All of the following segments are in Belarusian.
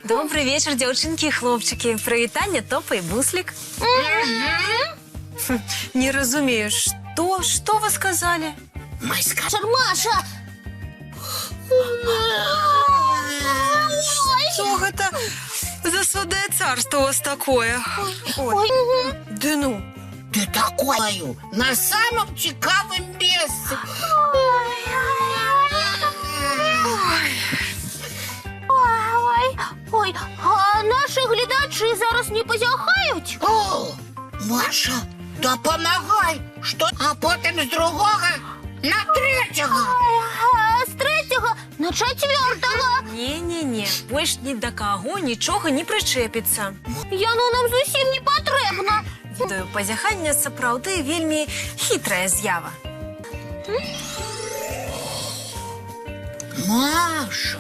Добрый вечер, девчонки и хлопчики. Привитание, Топа и Буслик. Не разумею, что вы сказали? Мы скажем, Маша! Что это за судное царство у вас такое? Ой. Да ну. ты такою на самом цікавом місці. Ой, а наші глядачі зараз не позяхають? О, Маша, допомагай, а потім з другого на третього. А з третього на четвертого. Не-не-не, больш ні до кого нічого не причепиться. Яно нам зовсім не потрібно. Ведаю, пазяхання сапраўды вельмі хітрая з'ява. Маша,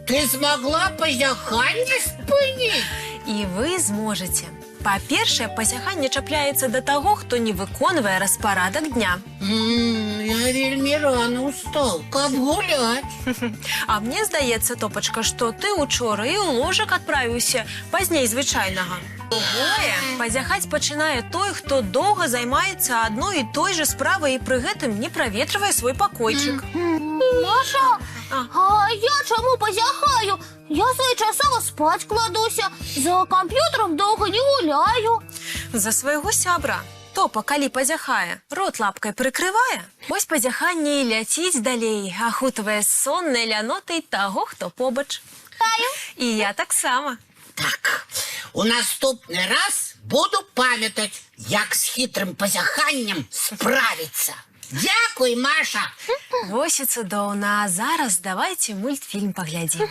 ти змогла позяхання спинити? І ви зможете. Па-першае, пазяханне чапляецца да таго, хто не выконвае распарадак дня. Я вельмі рано устал, каб гуляць. А мне здаецца, Топачка, што ты учора і ў ложак адправіўся пазней звычайнага. Другое, пазяхаць пачынае той, хто доўга займаецца адной і той жа справай і пры гэтым не праветрывае свой пакойчык. Маша, а я чому позяхаю? Я своєчасово спать кладуся, за комп'ютером довго не гуляю. За свайго сябра. Топа, калі пазяхае, рот лапкай прыкрывае, вось пазяханне і ляціць далей, ахутвае соннай лянотай таго, хто побач. І я таксама. Так, у наступны раз буду памятаць, як з хітрым пазяханнем справіцца. Дякуй, Маша. Вось і цудоўна, а зараз давайте мультфільм паглядзім.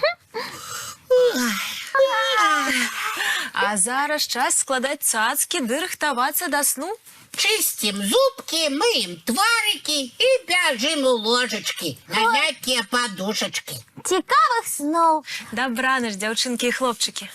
А зараз час складаць цацкі ды рыхтавацца да сну. Чистим зубки, мыем тварики и бяжим у ложечки на мягкие подушечки. Цікавих снов. Добраніч, дзяўчынкі і хлопчыкі.